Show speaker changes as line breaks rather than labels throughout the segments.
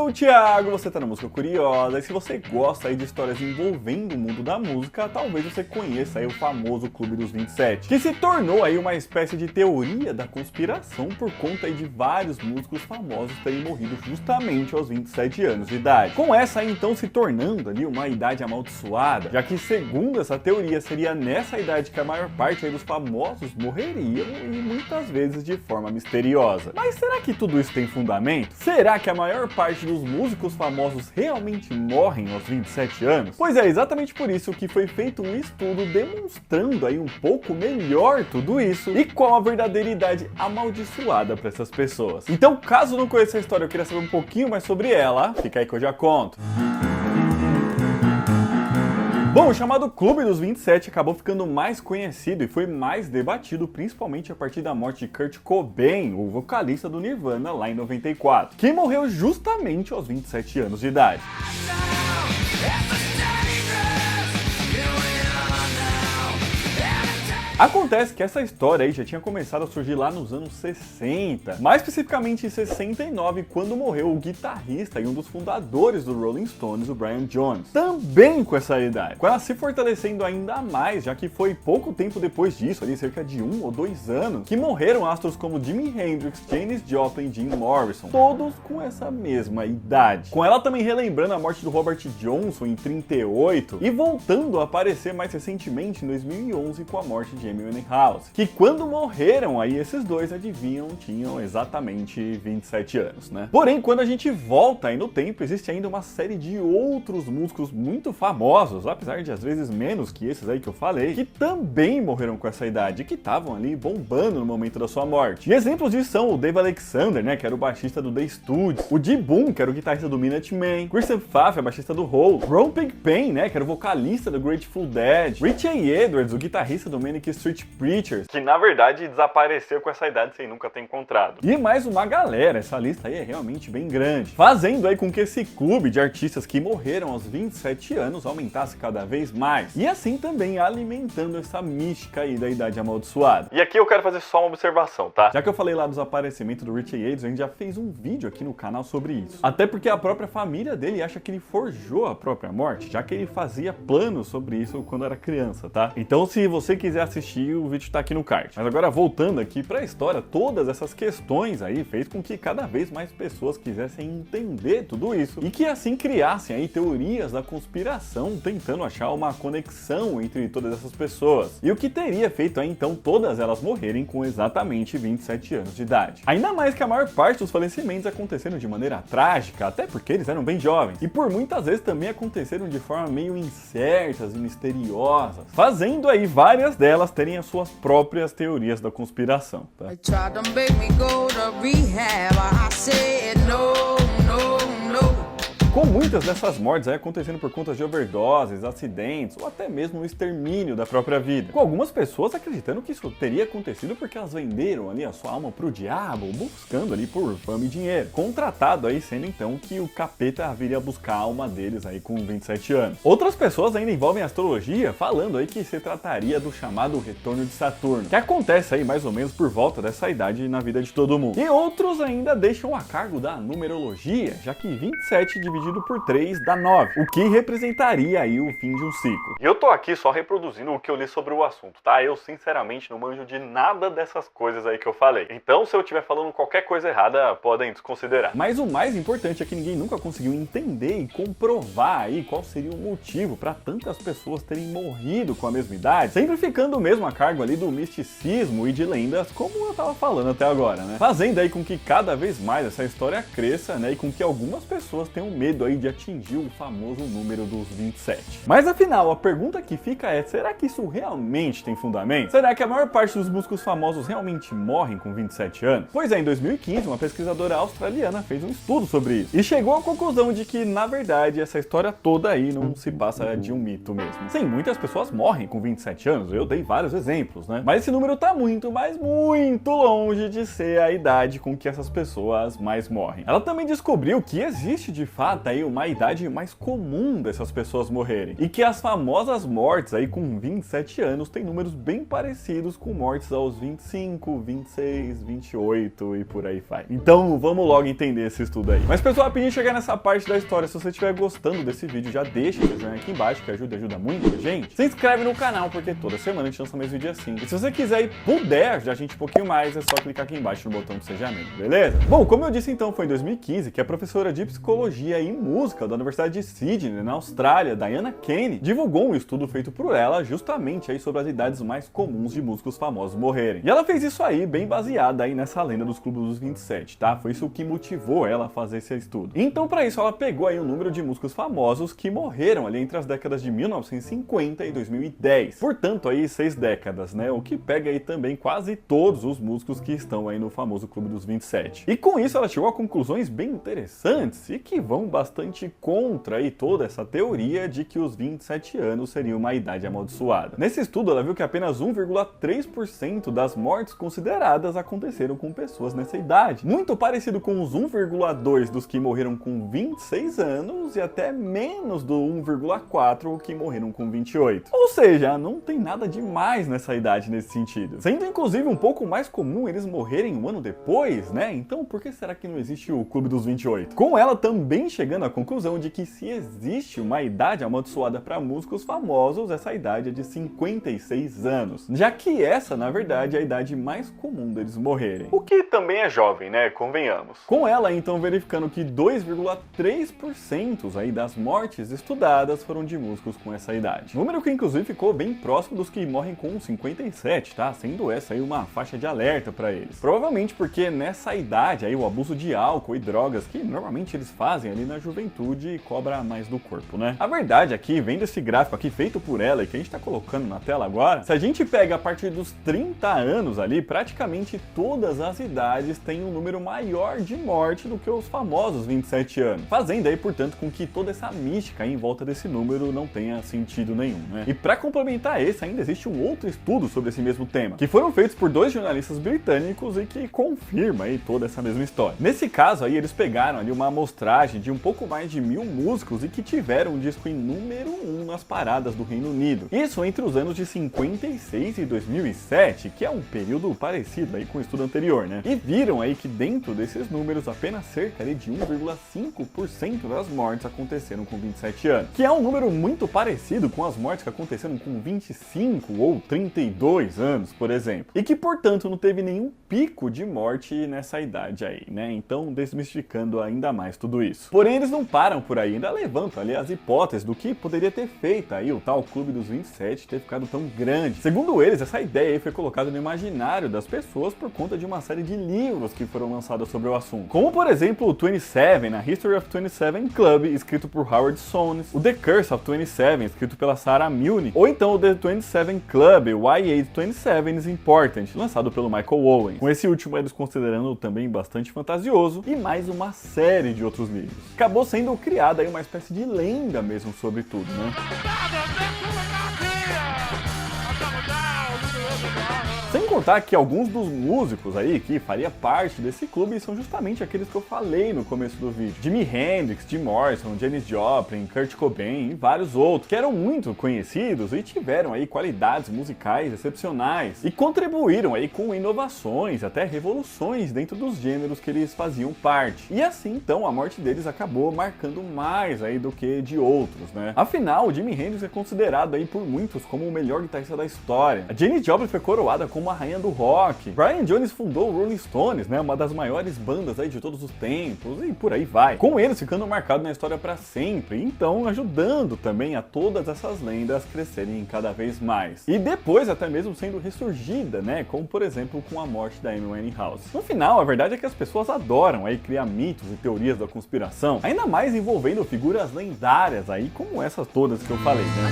sou o Thiago, você tá na Música Curiosa, e se você gosta aí de histórias envolvendo o mundo da música, talvez você conheça aí o famoso Clube dos 27, que se tornou aí uma espécie de teoria da conspiração por conta aí de vários músicos famosos terem morrido justamente aos 27 anos de idade. Com essa aí então se tornando ali uma idade amaldiçoada, já que segundo essa teoria seria nessa idade que a maior parte aí dos famosos morreriam e muitas vezes de forma misteriosa. Mas será que tudo isso tem fundamento? Será que a maior parte dos músicos famosos realmente morrem aos 27 anos? Pois é, exatamente por isso que foi feito um estudo demonstrando aí um pouco melhor tudo isso e qual a verdadeira idade amaldiçoada para essas pessoas. Então, caso não conheça a história, eu queria saber um pouquinho mais sobre ela, fica aí que eu já conto. Bom, o chamado Clube dos 27 acabou ficando mais conhecido e foi mais debatido principalmente a partir da morte de Kurt Cobain, o vocalista do Nirvana, lá em 94, que morreu justamente aos 27 anos de idade. Acontece que essa história aí já tinha começado a surgir lá nos anos 60, mais especificamente em 69, quando morreu o guitarrista e um dos fundadores do Rolling Stones, o Brian Jones, também com essa idade, com ela se fortalecendo ainda mais, já que foi pouco tempo depois disso, ali cerca de 1 ou 2 anos, que morreram astros como Jimi Hendrix, Janis Joplin e Jim Morrison, todos com essa mesma idade. Com ela também relembrando a morte do Robert Johnson em 38 e voltando a aparecer mais recentemente em 2011 com a morte de Amy Winehouse, que quando morreram aí esses dois, adivinham, tinham exatamente 27 anos, né? Porém, quando a gente volta aí no tempo, existe ainda uma série de outros músicos muito famosos, apesar de às vezes menos que esses aí que eu falei, que também morreram com essa idade, que estavam ali bombando no momento da sua morte. E exemplos disso são o Dave Alexander, né, que era o baixista do The Stooges, o D-Boon, que era o guitarrista do Minutemen, Christian Faff, a baixista do Hole, Ron Pigpen, né, que era o vocalista do Grateful Dead, Richie Edwards, o guitarrista do Manic Street Preachers, que na verdade desapareceu com essa idade sem nunca ter encontrado. E mais uma galera, essa lista aí é realmente bem grande, fazendo aí com que esse clube de artistas que morreram aos 27 anos aumentasse cada vez mais, e assim também alimentando essa mística aí da idade amaldiçoada. E aqui eu quero fazer só uma observação, tá? Já que eu falei lá do desaparecimento do Richie Edwards, a gente já fez um vídeo aqui no canal sobre isso. Até porque a própria família dele acha que ele forjou a própria morte, já que ele fazia planos sobre isso quando era criança, tá? Então se você quiser assistir, o vídeo tá aqui no card. Mas agora voltando aqui pra história, todas essas questões aí fez com que cada vez mais pessoas quisessem entender tudo isso e que assim criassem aí teorias da conspiração tentando achar uma conexão entre todas essas pessoas. E o que teria feito aí então todas elas morrerem com exatamente 27 anos de idade. Ainda mais que a maior parte dos falecimentos aconteceram de maneira trágica, até porque eles eram bem jovens. E por muitas vezes também aconteceram de forma meio incertas e misteriosas, fazendo aí várias delas terem as suas próprias teorias da conspiração, tá? Com muitas dessas mortes aí acontecendo por conta de overdoses, acidentes ou até mesmo o extermínio da própria vida. Com algumas pessoas acreditando que isso teria acontecido porque elas venderam ali a sua alma pro diabo, buscando ali por fama e dinheiro. Contratado aí sendo então que o capeta viria buscar a alma deles aí com 27 anos. Outras pessoas ainda envolvem a astrologia, falando aí que se trataria do chamado retorno de Saturno, que acontece aí mais ou menos por volta dessa idade na vida de todo mundo. E outros ainda deixam a cargo da numerologia, já que 27 dividido por 3 dá 9, o que representaria aí o fim de um ciclo. E eu tô aqui só reproduzindo o que eu li sobre o assunto, tá? Eu sinceramente não manjo de nada dessas coisas aí que eu falei. Então se eu estiver falando qualquer coisa errada, podem desconsiderar. Mas o mais importante é que ninguém nunca conseguiu entender e comprovar aí qual seria o motivo para tantas pessoas terem morrido com a mesma idade, sempre ficando mesmo a cargo ali do misticismo e de lendas, como eu tava falando até agora, né? Fazendo aí com que cada vez mais essa história cresça, né? E com que algumas pessoas tenham medo aí de atingir o famoso número dos 27. Mas afinal, a pergunta que fica é, será que isso realmente tem fundamento? Será que a maior parte dos músicos famosos realmente morrem com 27 anos? Pois é, em 2015, uma pesquisadora australiana fez um estudo sobre isso e chegou à conclusão de que, na verdade, essa história toda aí não se passa de um mito mesmo. Sim, muitas pessoas morrem com 27 anos, eu dei vários exemplos, né? Mas esse número tá muito, mas muito longe de ser a idade com que essas pessoas mais morrem. Ela também descobriu que existe de fato aí uma uma idade mais comum dessas pessoas morrerem. E que as famosas mortes aí com 27 anos têm números bem parecidos com mortes aos 25, 26, 28 e por aí vai. Então vamos logo entender esse estudo aí. Mas pessoal, rapidinho chegar nessa parte da história, se você estiver gostando desse vídeo, já deixa seu joinha aqui embaixo, que ajuda muito a gente. Se inscreve no canal, porque toda semana a gente lança mais vídeo assim. E se você quiser e puder ajudar a gente um pouquinho mais, é só clicar aqui embaixo no botão de Seja Membro, beleza? Bom, como eu disse então, foi em 2015 que a professora de Psicologia e Música da Universidade de Sydney, na Austrália, Diana Kenney, divulgou um estudo feito por ela justamente aí sobre as idades mais comuns de músicos famosos morrerem. E ela fez isso aí bem baseada aí nessa lenda dos clubes dos 27, tá? Foi isso que motivou ela a fazer esse estudo. Então, para isso, ela pegou aí o número de músicos famosos que morreram ali entre as décadas de 1950 e 2010. Portanto, aí 6 décadas, né? O que pega aí também quase todos os músicos que estão aí no famoso clube dos 27. E com isso ela chegou a conclusões bem interessantes e que vão bastante contra aí toda essa teoria de que os 27 anos seriam uma idade amaldiçoada. Nesse estudo, ela viu que apenas 1,3% das mortes consideradas aconteceram com pessoas nessa idade. Muito parecido com os 1,2% dos que morreram com 26 anos e até menos do 1,4% que morreram com 28. Ou seja, não tem nada demais nessa idade nesse sentido. Sendo inclusive um pouco mais comum eles morrerem um ano depois, né? Então por que será que não existe o Clube dos 28? Com ela também chegando à conclusão de que se existe uma idade amaldiçoada para músicos famosos, essa idade é de 56 anos. Já que essa, na verdade, é a idade mais comum deles morrerem. O que também é jovem, né? Convenhamos. Com ela, então, verificando que 2,3% aí das mortes estudadas foram de músicos com essa idade. Número que, inclusive, ficou bem próximo dos que morrem com 57, tá? Sendo essa aí uma faixa de alerta para eles. Provavelmente porque nessa idade aí o abuso de álcool e drogas que normalmente eles fazem ali na juventude cobra mais do corpo, né? A verdade aqui, vendo esse gráfico aqui feito por ela e que a gente tá colocando na tela agora, se a gente pega a partir dos 30 anos ali, praticamente todas as idades têm um número maior de morte do que os famosos 27 anos. Fazendo aí, portanto, com que toda essa mística aí em volta desse número não tenha sentido nenhum, né? E para complementar esse, ainda existe um outro estudo sobre esse mesmo tema, que foram feitos por 2 jornalistas britânicos e que confirma aí toda essa mesma história. Nesse caso aí, eles pegaram ali uma amostragem de um pouco mais de 1000 músicos e que tiveram um disco em número 1 nas paradas do Reino Unido. Isso entre os anos de 56 e 2007, que é um período parecido aí com o estudo anterior, né? E viram aí que dentro desses números, apenas cerca de 1,5% das mortes aconteceram com 27 anos, que é um número muito parecido com as mortes que aconteceram com 25 ou 32 anos, por exemplo. E que, portanto, não teve nenhum pico de morte nessa idade aí, né? Então, desmistificando ainda mais tudo isso. Porém, eles não param por aí, ainda levantam ali as hipóteses do que poderia ter feito aí o tal Clube dos 27 ter ficado tão grande. Segundo eles, essa ideia aí foi colocada no imaginário das pessoas por conta de uma série de livros que foram lançados sobre o assunto. Como, por exemplo, o 27, a History of 27 Club, escrito por Howard Soanes, o The Curse of 27, escrito pela Sarah Milne, ou então o The 27 Club, Why Age 27 is Important, lançado pelo Michael Owen. Com esse último eles considerando também bastante fantasioso, e mais uma série de outros livros. Acabou sendo criada aí uma espécie de lenda mesmo sobre tudo, né? Sem contar que alguns dos músicos aí que faria parte desse clube são justamente aqueles que eu falei no começo do vídeo. Jimi Hendrix, Jim Morrison, Janis Joplin, Kurt Cobain e vários outros, que eram muito conhecidos e tiveram aí qualidades musicais excepcionais e contribuíram aí com inovações, até revoluções dentro dos gêneros que eles faziam parte. E assim, então, a morte deles acabou marcando mais aí do que de outros, né? Afinal, o Jimi Hendrix é considerado aí por muitos como o melhor guitarrista da história. A Janis Joplin foi coroada como a rainha do rock. Brian Jones fundou o Rolling Stones, né, uma das maiores bandas aí de todos os tempos, e por aí vai. Com eles ficando marcado na história para sempre, então ajudando também a todas essas lendas crescerem cada vez mais. E depois até mesmo sendo ressurgida, né, como por exemplo com a morte da Amy Winehouse. No final, a verdade é que as pessoas adoram aí criar mitos e teorias da conspiração, ainda mais envolvendo figuras lendárias aí, como essas todas que eu falei, né?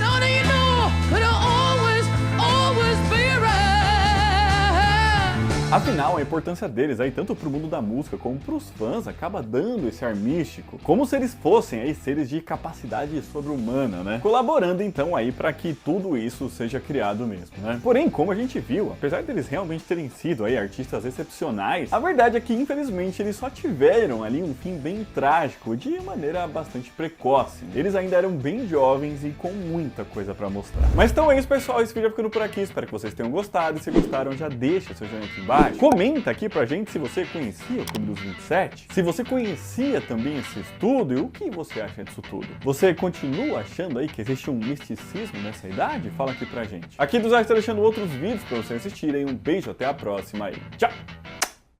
Afinal, a importância deles aí, tanto pro mundo da música como pros fãs, acaba dando esse ar místico, como se eles fossem aí seres de capacidade sobre-humana, né? Colaborando então aí para que tudo isso seja criado mesmo, né? Porém, como a gente viu, apesar deles realmente terem sido aí artistas excepcionais, a verdade é que infelizmente eles só tiveram ali um fim bem trágico, de maneira bastante precoce. Eles ainda eram bem jovens e com muita coisa para mostrar. Mas então é isso, pessoal, esse vídeo vai ficando por aqui, espero que vocês tenham gostado, e se gostaram já deixa seu joinha aqui embaixo. Comenta aqui pra gente se você conhecia o Clube dos 27, se você conhecia também esse estudo e o que você acha disso tudo. Você continua achando aí que existe um misticismo nessa idade? Fala aqui pra gente. Aqui do Zé estou deixando outros vídeos pra vocês assistirem. Um beijo, até a próxima aí. Tchau!